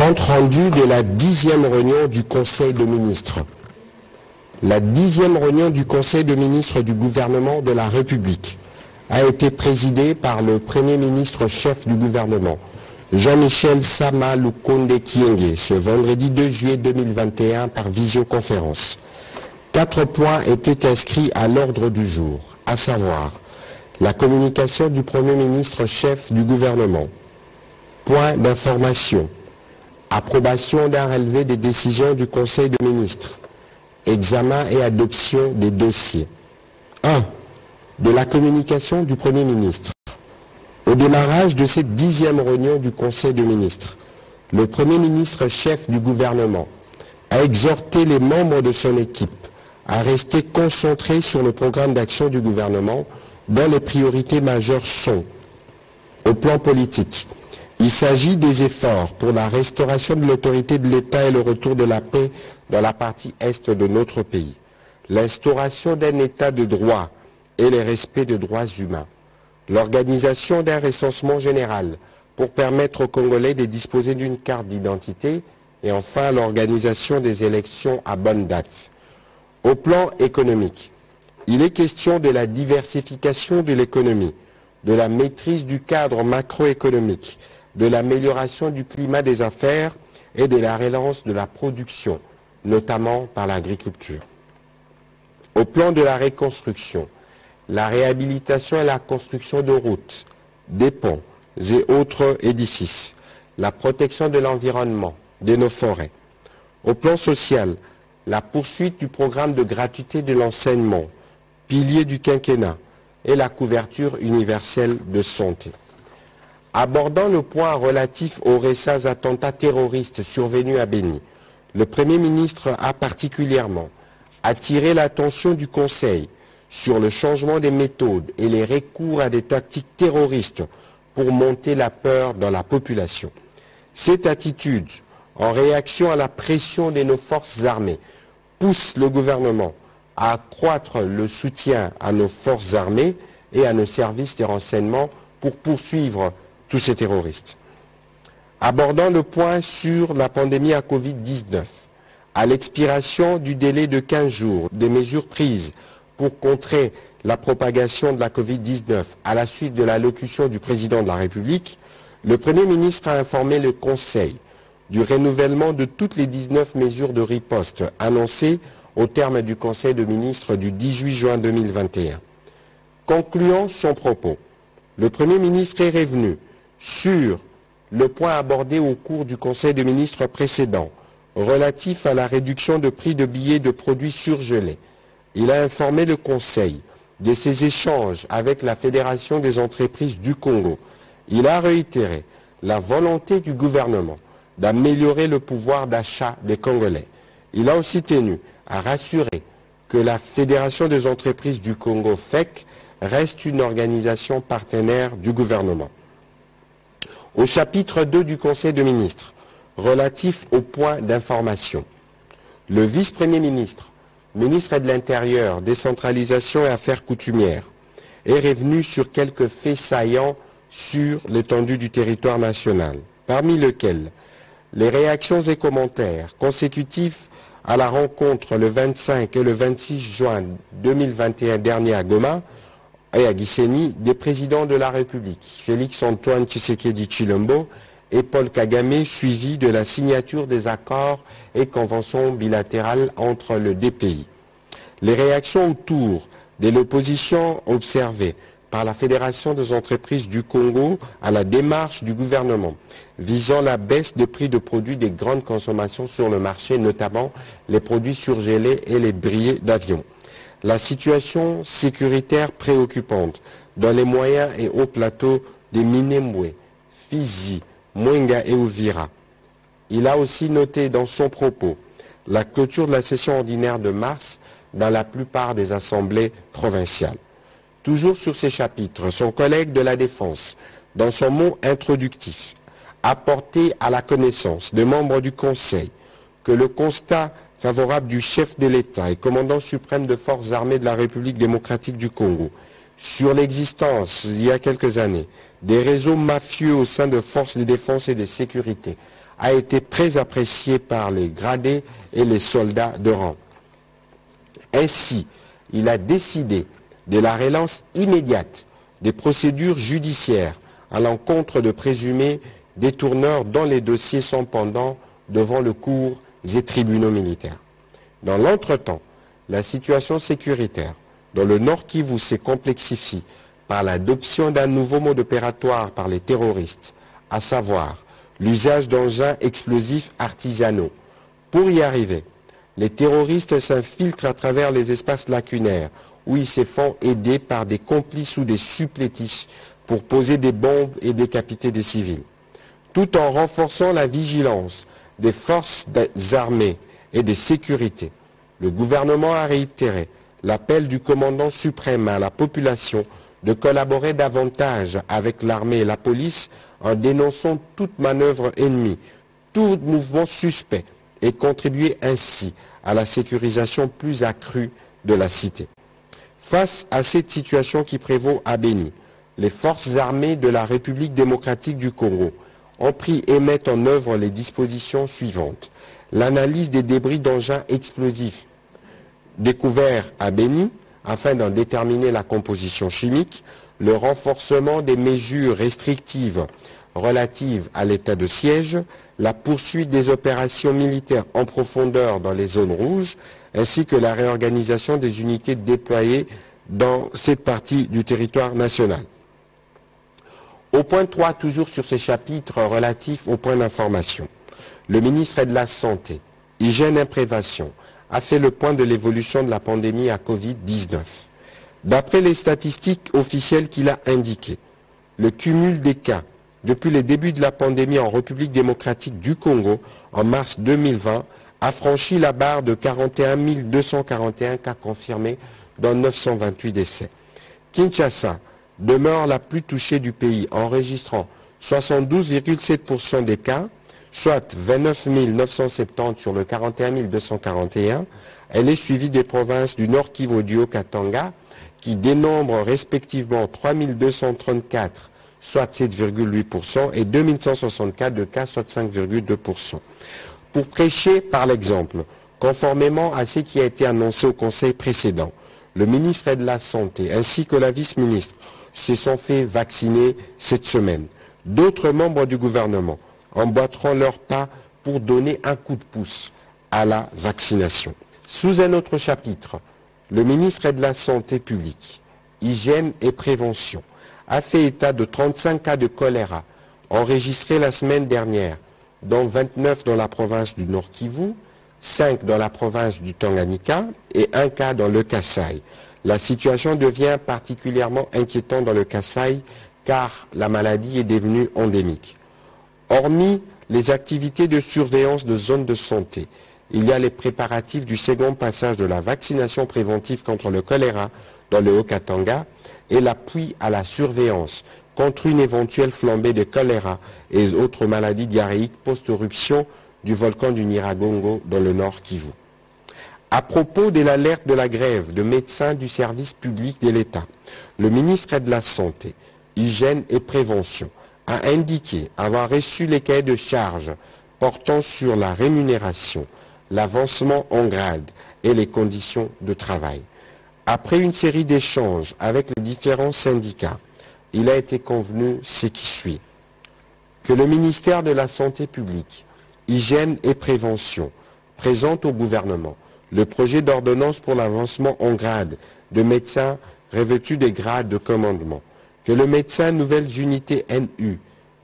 Compte rendu de la 10e réunion du Conseil de ministres. La 10e réunion du Conseil de ministres du gouvernement de la République a été présidée par le Premier ministre chef du gouvernement, Jean-Michel Sama Lukonde Kyenge, ce vendredi 2 juillet 2021 par visioconférence. 4 points étaient inscrits à l'ordre du jour, à savoir la communication du Premier ministre chef du gouvernement, point d'information, approbation d'un relevé des décisions du Conseil de ministres, examen et adoption des dossiers. 1. De la communication du Premier ministre. Au démarrage de cette 10e réunion du Conseil de ministres, le Premier ministre chef du gouvernement a exhorté les membres de son équipe à rester concentrés sur le programme d'action du gouvernement dont les priorités majeures sont, au plan politique, il s'agit des efforts pour la restauration de l'autorité de l'État et le retour de la paix dans la partie est de notre pays, l'instauration d'un État de droit et le respect des droits humains, l'organisation d'un recensement général pour permettre aux Congolais de disposer d'une carte d'identité et enfin l'organisation des élections à bonne date. Au plan économique, il est question de la diversification de l'économie, de la maîtrise du cadre macroéconomique, de l'amélioration du climat des affaires et de la relance de la production, notamment par l'agriculture. Au plan de la reconstruction, la réhabilitation et la construction de routes, des ponts et autres édifices, la protection de l'environnement, de nos forêts. Au plan social, la poursuite du programme de gratuité de l'enseignement, pilier du quinquennat, et la couverture universelle de santé. Abordant le point relatif aux récents attentats terroristes survenus à Béni, le Premier ministre a particulièrement attiré l'attention du Conseil sur le changement des méthodes et les recours à des tactiques terroristes pour monter la peur dans la population. Cette attitude, en réaction à la pression de nos forces armées, pousse le gouvernement à accroître le soutien à nos forces armées et à nos services de renseignement pour poursuivre tous ces terroristes. Abordant le point sur la pandémie à Covid-19, à l'expiration du délai de 15 jours des mesures prises pour contrer la propagation de la Covid-19 à la suite de l'allocution du président de la République, le Premier ministre a informé le Conseil du renouvellement de toutes les 19 mesures de riposte annoncées au terme du Conseil de ministres du 18 juin 2021. Concluant son propos, le Premier ministre est revenu sur le point abordé au cours du Conseil des ministres précédent, relatif à la réduction de prix de billets de produits surgelés. Il a informé le Conseil de ses échanges avec la Fédération des entreprises du Congo. Il a réitéré la volonté du gouvernement d'améliorer le pouvoir d'achat des Congolais. Il a aussi tenu à rassurer que la Fédération des entreprises du Congo, FEC, reste une organisation partenaire du gouvernement. Au chapitre 2 du Conseil des ministres, relatif au point d'information, le vice-premier ministre, ministre de l'Intérieur, décentralisation et affaires coutumières, est revenu sur quelques faits saillants sur l'étendue du territoire national, parmi lesquels les réactions et commentaires consécutifs à la rencontre le 25 et le 26 juin 2021 dernier à Goma et à Gisenyi des présidents de la République, Félix-Antoine Tshisekedi Tshilombo et Paul Kagame, suivi de la signature des accords et conventions bilatérales entre les deux pays. Les réactions autour de l'opposition observée par la Fédération des entreprises du Congo à la démarche du gouvernement visant la baisse des prix de produits de grande consommation sur le marché, notamment les produits surgelés et les billets d'avion. La situation sécuritaire préoccupante dans les moyens et hauts plateaux de Minembwe, Fizi, Mwenga et Uvira. Il a aussi noté dans son propos la clôture de la session ordinaire de mars dans la plupart des assemblées provinciales. Toujours sur ces chapitres, son collègue de la Défense, dans son mot introductif, a porté à la connaissance des membres du Conseil que le constat favorable du chef de l'État et commandant suprême des forces armées de la République démocratique du Congo sur l'existence, il y a quelques années, des réseaux mafieux au sein de forces de défense et de sécurité, a été très apprécié par les gradés et les soldats de rang. Ainsi, il a décidé de la relance immédiate des procédures judiciaires à l'encontre de présumés détourneurs dont les dossiers sont pendants devant le cours et tribunaux militaires. Dans l'entretemps, la situation sécuritaire dans le Nord Kivu se complexifie par l'adoption d'un nouveau mode opératoire par les terroristes, à savoir l'usage d'engins explosifs artisanaux. Pour y arriver, les terroristes s'infiltrent à travers les espaces lacunaires où ils se font aider par des complices ou des supplétifs pour poser des bombes et décapiter des civils. Tout en renforçant la vigilance des forces armées et de sécurité, le gouvernement a réitéré l'appel du commandant suprême à la population de collaborer davantage avec l'armée et la police en dénonçant toute manœuvre ennemie, tout mouvement suspect et contribuer ainsi à la sécurisation plus accrue de la cité. Face à cette situation qui prévaut à Béni, les forces armées de la République démocratique du Congo ont pris et mettent en œuvre les dispositions suivantes. L'analyse des débris d'engins explosifs découverts à Béni afin d'en déterminer la composition chimique, le renforcement des mesures restrictives relatives à l'état de siège, la poursuite des opérations militaires en profondeur dans les zones rouges, ainsi que la réorganisation des unités déployées dans cette partie du territoire national. Au point 3, toujours sur ces chapitres relatifs aux points d'information, le ministre de la Santé, Hygiène et Prévention a fait le point de l'évolution de la pandémie à Covid-19. D'après les statistiques officielles qu'il a indiquées, le cumul des cas depuis le début de la pandémie en République démocratique du Congo en mars 2020 a franchi la barre de 41 241 cas confirmés dans 928 décès. Kinshasa demeure la plus touchée du pays, enregistrant 72,7% des cas, soit 29 970 sur le 41 241. Elle est suivie des provinces du Nord Kivu et du Haut-Katanga, qui dénombrent respectivement 3 234, soit 7,8%, et 2164 de cas, soit 5,2%. Pour prêcher par l'exemple, conformément à ce qui a été annoncé au Conseil précédent, le ministre de la Santé ainsi que la vice-ministre se sont fait vacciner cette semaine. D'autres membres du gouvernement emboîteront leur pas pour donner un coup de pouce à la vaccination. Sous un autre chapitre, le ministre de la Santé publique, Hygiène et Prévention a fait état de 35 cas de choléra enregistrés la semaine dernière, dont 29 dans la province du Nord Kivu, 5 dans la province du Tanganyika et 1 cas dans le Kasaï. La situation devient particulièrement inquiétante dans le Kasaï car la maladie est devenue endémique. Hormis les activités de surveillance de zones de santé, il y a les préparatifs du second passage de la vaccination préventive contre le choléra dans le Haut-Katanga et l'appui à la surveillance contre une éventuelle flambée de choléra et autres maladies diarrhéiques post-éruption du volcan du Nyiragongo dans le Nord Kivu. À propos de l'alerte de la grève de médecins du service public de l'État, le ministre de la Santé, Hygiène et Prévention a indiqué avoir reçu les cahiers de charges portant sur la rémunération, l'avancement en grade et les conditions de travail. Après une série d'échanges avec les différents syndicats, il a été convenu ce qui suit. Que le ministère de la Santé publique, Hygiène et Prévention présente au gouvernement le projet d'ordonnance pour l'avancement en grade de médecins revêtus des grades de commandement. Que le médecin nouvelles unités NU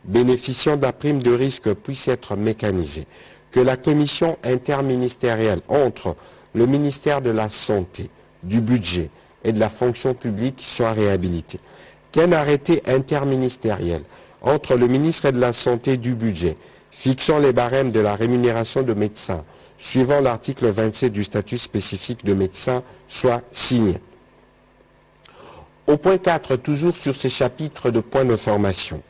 bénéficiant de la prime de risque puisse être mécanisé. Que la commission interministérielle entre le ministère de la Santé, du Budget et de la fonction publique soit réhabilitée. Qu'un arrêté interministériel entre le ministre de la Santé et du Budget fixant les barèmes de la rémunération de médecins suivant l'article 27 du statut spécifique de médecin soit signé. Au point 4, toujours sur ces chapitres de points de formation.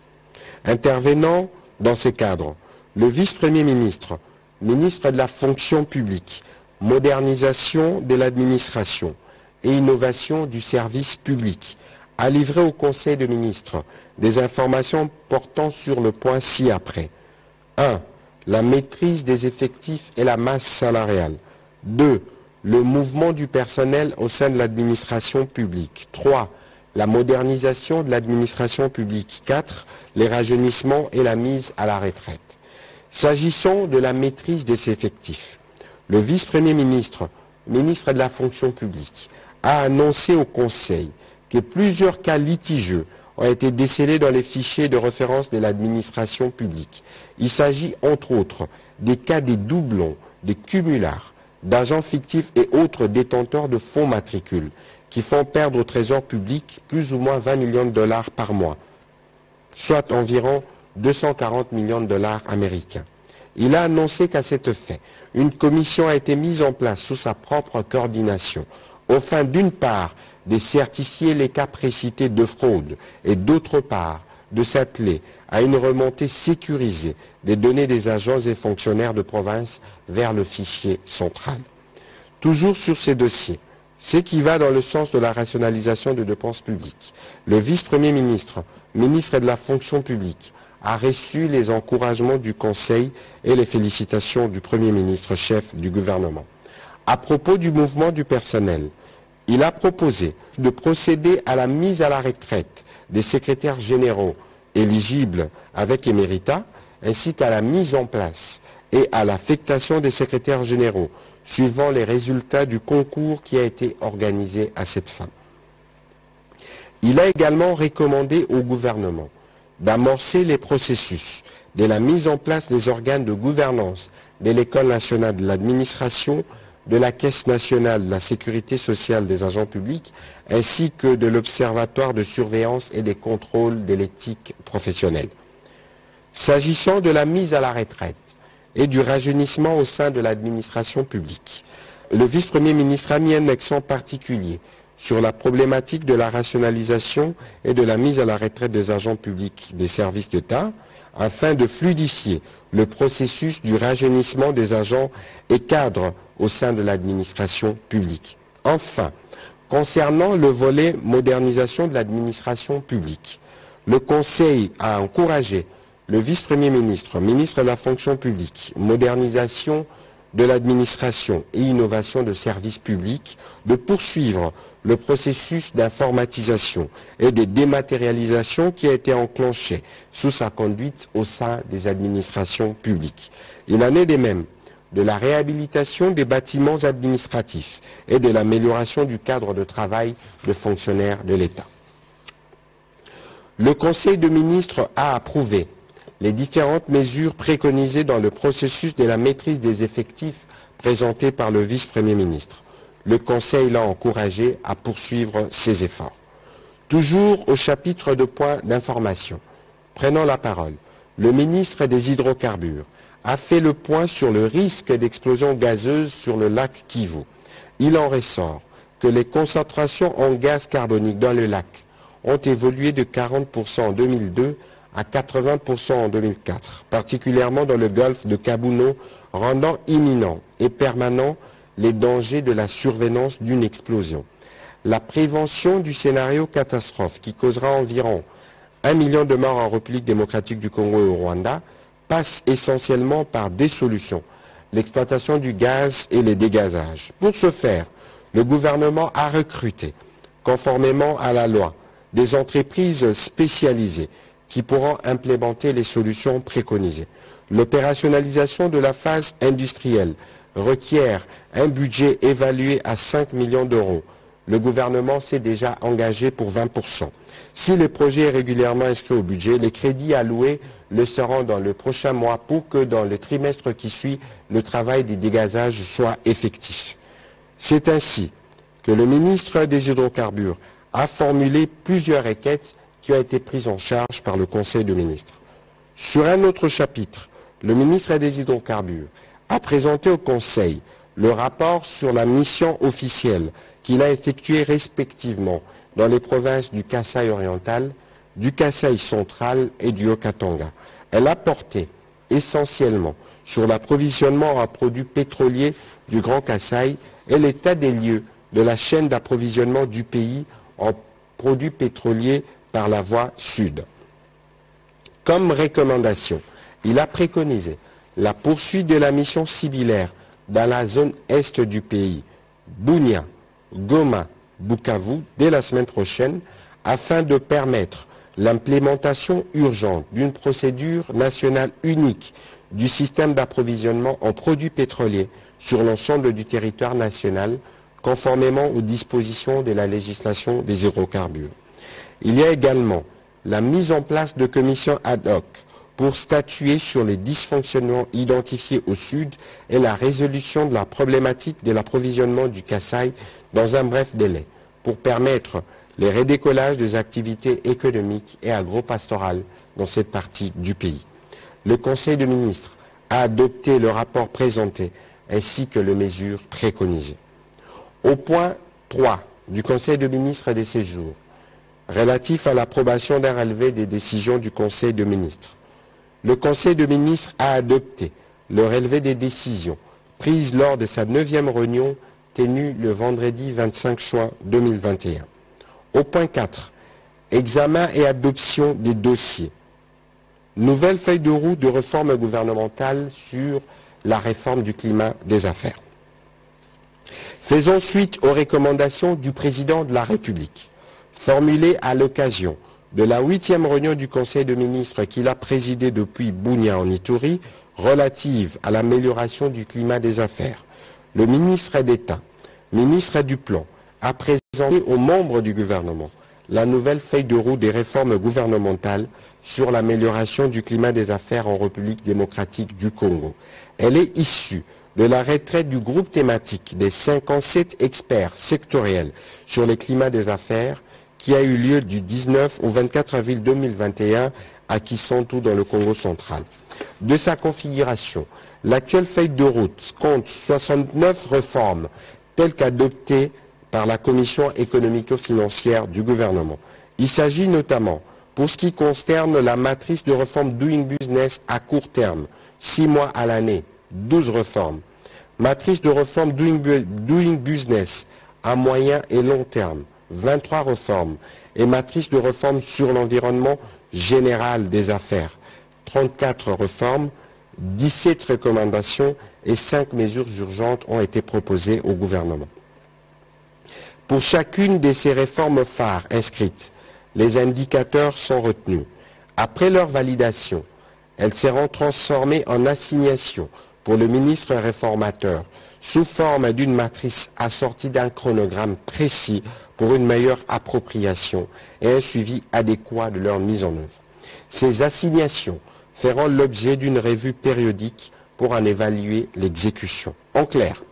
Intervenant dans ces cadres, le vice-premier ministre, ministre de la fonction publique, modernisation de l'administration et innovation du service public, a livré au Conseil des ministres des informations portant sur le point ci-après. 1. la maîtrise des effectifs et la masse salariale. 2. Le mouvement du personnel au sein de l'administration publique. 3. La modernisation de l'administration publique. 4. Les rajeunissements et la mise à la retraite. S'agissant de la maîtrise des effectifs, le vice-premier ministre, ministre de la fonction publique, a annoncé au Conseil que plusieurs cas litigieux ont été décelés dans les fichiers de référence de l'administration publique. Il s'agit entre autres des cas des doublons, des cumulards, d'agents fictifs et autres détenteurs de faux matricules qui font perdre au trésor public plus ou moins 20 millions de dollars par mois, soit environ 240 millions de dollars américains. Il a annoncé qu'à cet effet, une commission a été mise en place sous sa propre coordination, au fin d'une part de certifier les cas précités de fraude et d'autre part de s'atteler à une remontée sécurisée des données des agents et fonctionnaires de province vers le fichier central. Toujours sur ces dossiers, ce qui va dans le sens de la rationalisation des dépenses publiques, le vice-premier ministre, ministre de la fonction publique, a reçu les encouragements du Conseil et les félicitations du Premier ministre chef du gouvernement. À propos du mouvement du personnel, il a proposé de procéder à la mise à la retraite des secrétaires généraux éligibles avec éméritat, ainsi qu'à la mise en place et à l'affectation des secrétaires généraux, suivant les résultats du concours qui a été organisé à cette fin. Il a également recommandé au gouvernement d'amorcer les processus de la mise en place des organes de gouvernance de l'École nationale de l'administration, de la Caisse nationale de la sécurité sociale des agents publics, ainsi que de l'Observatoire de surveillance et des contrôles de l'éthique professionnelle. S'agissant de la mise à la retraite et du rajeunissement au sein de l'administration publique, le vice-premier ministre a mis un accent particulier sur la problématique de la rationalisation et de la mise à la retraite des agents publics des services d'État, afin de fluidifier le processus du rajeunissement des agents et cadres au sein de l'administration publique. Enfin, concernant le volet modernisation de l'administration publique, le Conseil a encouragé le vice-premier ministre, ministre de la fonction publique, modernisation de l'administration et innovation de services publics, de poursuivre le processus d'informatisation et de dématérialisation qui a été enclenché sous sa conduite au sein des administrations publiques. Il en est de même de la réhabilitation des bâtiments administratifs et de l'amélioration du cadre de travail de fonctionnaires de l'État. Le Conseil de ministres a approuvé les différentes mesures préconisées dans le processus de la maîtrise des effectifs présenté par le vice-premier ministre. Le Conseil l'a encouragé à poursuivre ses efforts. Toujours au chapitre de points d'information, prenant la parole, le ministre des Hydrocarbures a fait le point sur le risque d'explosion gazeuse sur le lac Kivu. Il en ressort que les concentrations en gaz carbonique dans le lac ont évolué de 40% en 2002 à 80% en 2004, particulièrement dans le golfe de Kabuno, rendant imminent et permanent les dangers de la survenance d'une explosion. La prévention du scénario catastrophe qui causera environ 1 million de morts en République démocratique du Congo et au Rwanda passe essentiellement par des solutions, l'exploitation du gaz et les dégazages. Pour ce faire, le gouvernement a recruté, conformément à la loi, des entreprises spécialisées qui pourront implémenter les solutions préconisées. L'opérationnalisation de la phase industrielle requiert un budget évalué à 5 millions d'euros. Le gouvernement s'est déjà engagé pour 20%. Si le projet est régulièrement inscrit au budget, les crédits alloués le seront dans le prochain mois pour que dans le trimestre qui suit, le travail des dégazages soit effectif. C'est ainsi que le ministre des Hydrocarbures a formulé plusieurs requêtes qui ont été prises en charge par le Conseil de ministres. Sur un autre chapitre, le ministre des Hydrocarbures a présenté au Conseil le rapport sur la mission officielle qu'il a effectuée respectivement dans les provinces du Kasaï oriental, du Kasaï central et du Haut-Katanga. Elle a porté essentiellement sur l'approvisionnement en produits pétroliers du Grand Kasaï et l'état des lieux de la chaîne d'approvisionnement du pays en produits pétroliers par la voie sud. Comme recommandation, il a préconisé la poursuite de la mission similaire dans la zone est du pays, Bunia, Goma, Bukavu, dès la semaine prochaine, afin de permettre l'implémentation urgente d'une procédure nationale unique du système d'approvisionnement en produits pétroliers sur l'ensemble du territoire national, conformément aux dispositions de la législation des hydrocarbures. Il y a également la mise en place de commissions ad hoc pour statuer sur les dysfonctionnements identifiés au Sud et la résolution de la problématique de l'approvisionnement du Kasaï dans un bref délai, pour permettre les redécollages des activités économiques et agro-pastorales dans cette partie du pays. Le Conseil des ministres a adopté le rapport présenté ainsi que les mesures préconisées. Au point 3 du Conseil des ministres de ces jours, relatif à l'approbation d'un relevé des décisions du Conseil des ministres, le Conseil des ministres a adopté le relevé des décisions prises lors de sa 9e réunion tenue le vendredi 25 juin 2021. Au point 4, examen et adoption des dossiers. Nouvelle feuille de route de réforme gouvernementale sur la réforme du climat des affaires. Faisons suite aux recommandations du président de la République, formulées à l'occasion de la 8e réunion du Conseil des ministres qu'il a présidé depuis Bunia en Ituri, relative à l'amélioration du climat des affaires. Le ministre d'État, ministre du Plan, a présenté aux membres du gouvernement la nouvelle feuille de route des réformes gouvernementales sur l'amélioration du climat des affaires en République démocratique du Congo. Elle est issue de la retraite du groupe thématique des 57 experts sectoriels sur le climat des affaires qui a eu lieu du 19 au 24 avril 2021 à Kisantu dans le Congo central. De sa configuration, l'actuelle feuille de route compte 69 réformes telles qu'adoptées par la Commission économico-financière du gouvernement. Il s'agit notamment, pour ce qui concerne la matrice de réforme Doing Business à court terme, 6 mois à l'année, 12 réformes. Matrice de réforme Doing Business à moyen et long terme, 23 réformes. Et matrice de réforme sur l'environnement général des affaires, 34 réformes, 17 recommandations et 5 mesures urgentes ont été proposées au gouvernement. Pour chacune de ces réformes phares inscrites, les indicateurs sont retenus. Après leur validation, elles seront transformées en assignations pour le ministre réformateur sous forme d'une matrice assortie d'un chronogramme précis pour une meilleure appropriation et un suivi adéquat de leur mise en œuvre. Ces assignations feront l'objet d'une revue périodique pour en évaluer l'exécution. En clair,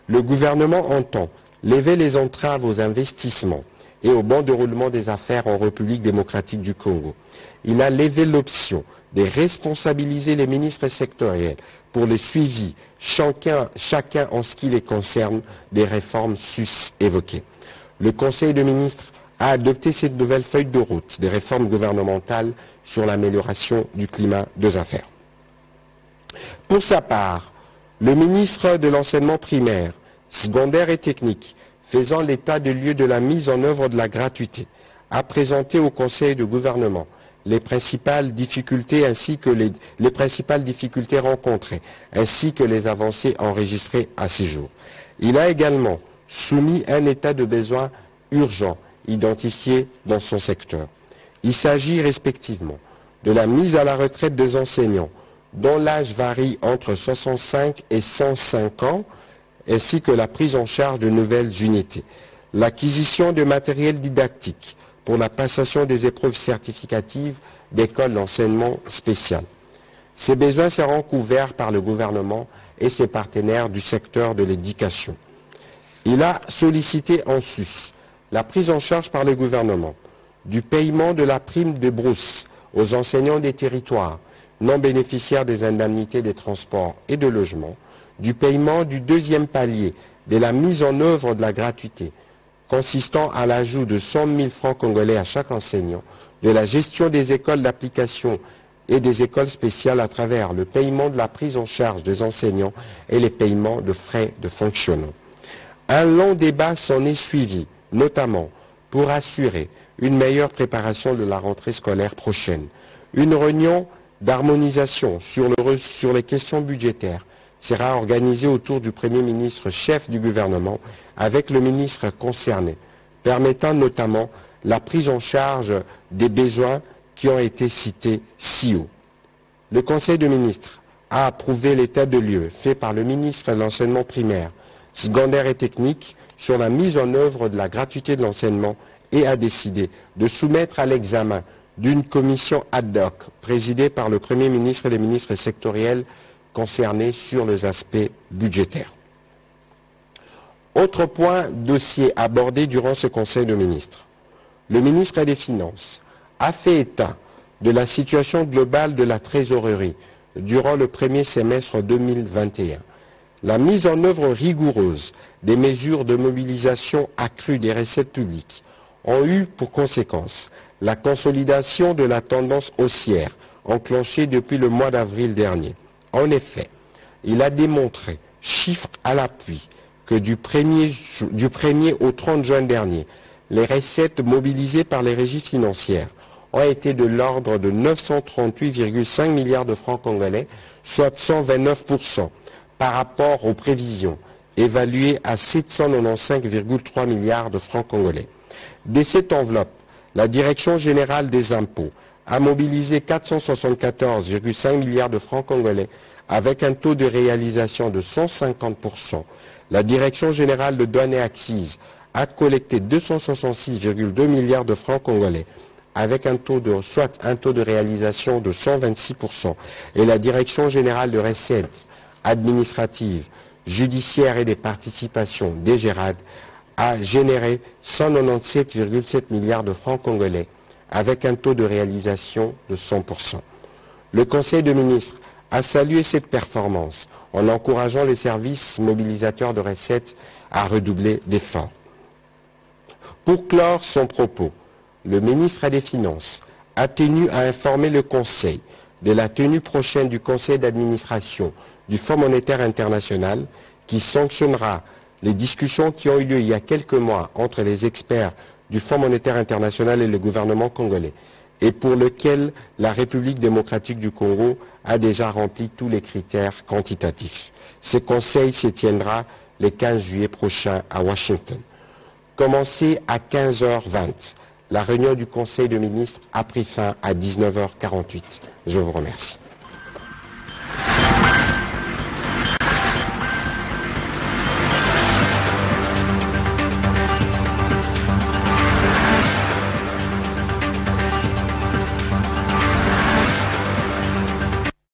le gouvernement entend lever les entraves aux investissements et au bon déroulement des affaires en République démocratique du Congo. Il a levé l'option de responsabiliser les ministres sectoriels pour le suivi, chacun en ce qui les concerne, des réformes sus-évoquées. Le Conseil des ministres a adopté cette nouvelle feuille de route des réformes gouvernementales sur l'amélioration du climat des affaires. Pour sa part, le ministre de l'enseignement primaire, secondaire et technique, faisant l'état des lieux de la mise en œuvre de la gratuité, a présenté au Conseil de gouvernement les principales difficultés rencontrées, ainsi que les avancées enregistrées à ce jour. Il a également soumis un état de besoin urgent identifié dans son secteur. Il s'agit respectivement de la mise à la retraite des enseignants, dont l'âge varie entre 65 et 105 ans, ainsi que la prise en charge de nouvelles unités, l'acquisition de matériel didactique pour la passation des épreuves certificatives d'écoles d'enseignement spécial. Ces besoins seront couverts par le gouvernement et ses partenaires du secteur de l'éducation. Il a sollicité en sus la prise en charge par le gouvernement du paiement de la prime de brousse aux enseignants des territoires non bénéficiaires des indemnités de transport et de logement, du paiement du deuxième palier de la mise en œuvre de la gratuité, consistant à l'ajout de 100 000 francs congolais à chaque enseignant, de la gestion des écoles d'application et des écoles spéciales à travers le paiement de la prise en charge des enseignants et les paiements de frais de fonctionnement. Un long débat s'en est suivi, notamment pour assurer une meilleure préparation de la rentrée scolaire prochaine. Une réunion d'harmonisation sur les questions budgétaires sera organisé autour du Premier ministre chef du gouvernement avec le ministre concerné, permettant notamment la prise en charge des besoins qui ont été cités ci haut. Le Conseil des ministres a approuvé l'état de lieu fait par le ministre de l'enseignement primaire, secondaire et technique sur la mise en œuvre de la gratuité de l'enseignement et a décidé de soumettre à l'examen d'une commission ad hoc présidée par le Premier ministre et les ministres sectoriels concernés sur les aspects budgétaires. Autre point dossier abordé durant ce Conseil des ministres. Le ministre des Finances a fait état de la situation globale de la trésorerie durant le premier semestre 2021. La mise en œuvre rigoureuse des mesures de mobilisation accrue des recettes publiques ont eu pour conséquence la consolidation de la tendance haussière enclenchée depuis le mois d'avril dernier. En effet, il a démontré, chiffres à l'appui, que du 1er au 30 juin dernier, les recettes mobilisées par les régies financières ont été de l'ordre de 938,5 milliards de francs congolais, soit 129% par rapport aux prévisions, évaluées à 795,3 milliards de francs congolais. De cette enveloppe, la Direction générale des impôts a mobilisé 474,5 milliards de francs congolais avec un taux de réalisation de 150%. La Direction générale de douane et accises a collecté 266,2 milliards de francs congolais avec un taux de réalisation de 126%. Et la Direction générale de recettes administratives, judiciaires et des participations, DGRAD, a généré 197,7 milliards de francs congolais avec un taux de réalisation de 100%. Le Conseil des ministres a salué cette performance en encourageant les services mobilisateurs de recettes à redoubler d'efforts. Pour clore son propos, le ministre des Finances a tenu à informer le Conseil de la tenue prochaine du Conseil d'administration du Fonds monétaire international qui sanctionnera les discussions qui ont eu lieu il y a quelques mois entre les experts du Fonds monétaire international et le gouvernement congolais et pour lequel la République démocratique du Congo a déjà rempli tous les critères quantitatifs. Ce conseil se tiendra le 15 juillet prochain à Washington. Commencé à 15h20, la réunion du Conseil des ministres a pris fin à 19h48. Je vous remercie.